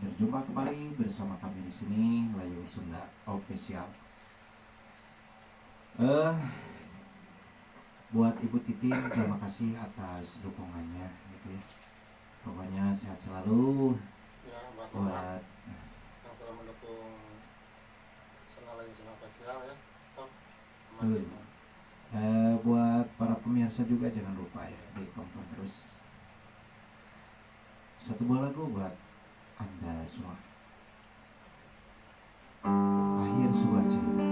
Berjumpa kembali bersama kami di sini Layung Sunda Official. Buat Ibu Titin, terima kasih atas dukungannya gitu ya. Pokoknya sehat selalu Ya, buat yang sudah mendukung channel Layung Sunda Official ya. So, tuh, buat para pemirsa juga jangan lupa ya ditonton terus. Satu buah lagu buat Anda semua. Akhir sebuah cerita.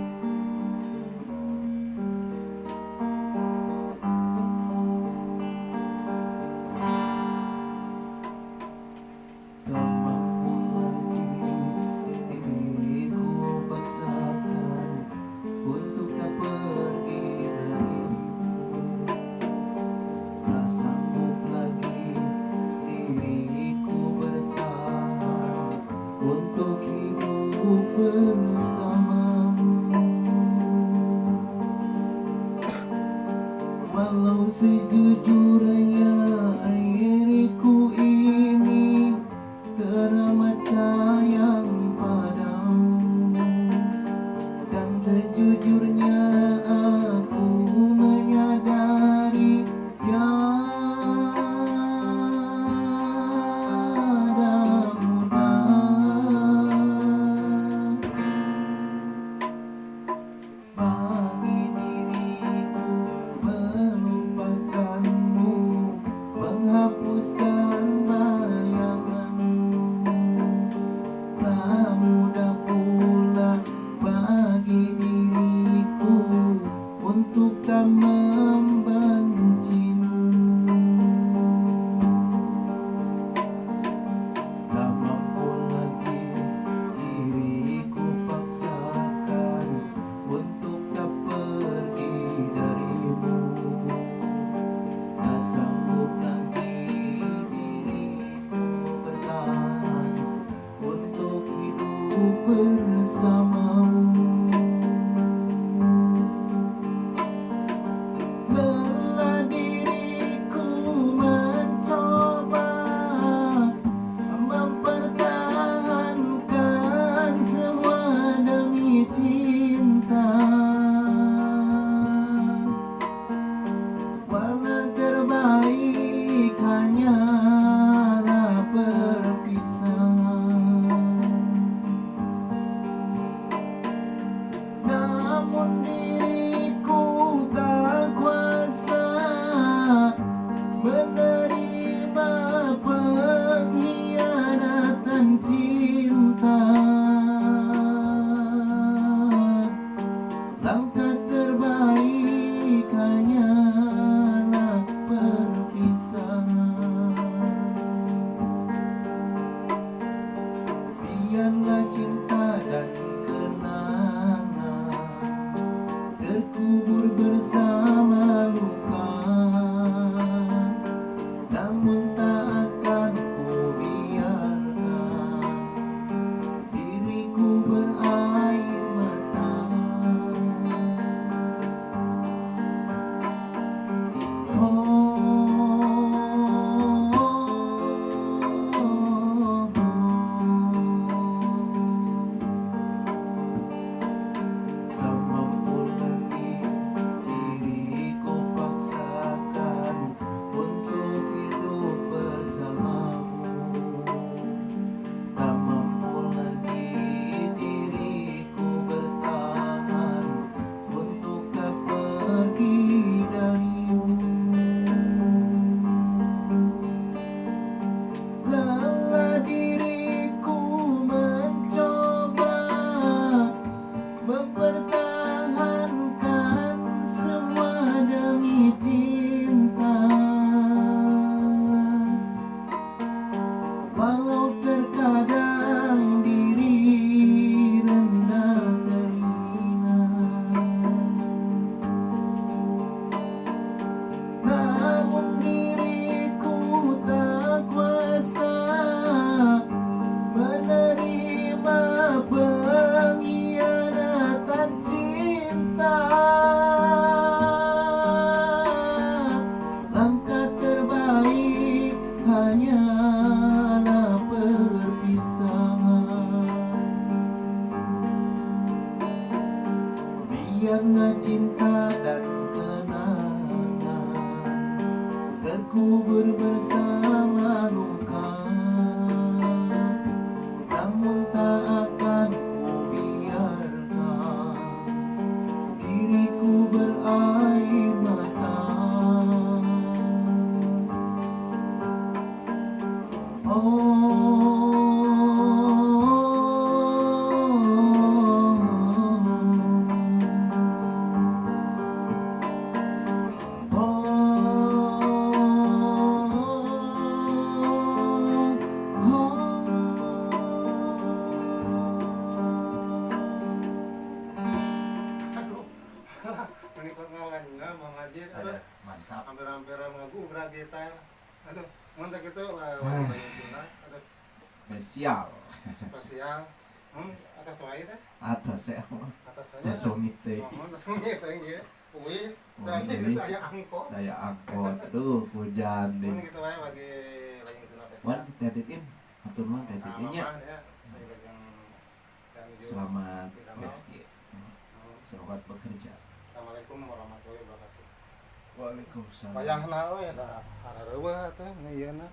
Walau sejujurnya diriku ini teramat sayang padamu, dan sejujurnya aku menyadari tiada mudah karena cinta dan kenangan terkubur bersama luka, namun tak akan ku biarkan diriku berair mata. Aduh, menikot ngalangnya Bang Haji. Aduh, Mantap. hampir-hampir ngagu gitar. Aduh, mantap itu lah Bayu Suna. Aduh, Spesial spesial. Atas wae teh. atas saya Atasnya. tersungit teh Atas ngit ya. Uih, Uih. dari itu aya angkot. daya angkot. Aduh hujan Mun deh. gitu wae bagi Bayu Suna Wan spesial. titipin atur nuhun titipinnya. Nah, ya. Saya yang Selamat Tidak bekerja. Selamat bekerja. Assalamualaikum warahmatullahi wabarakatuh. Waalaikumsalam. Wayahna we da hareueuh teh nu ieu na.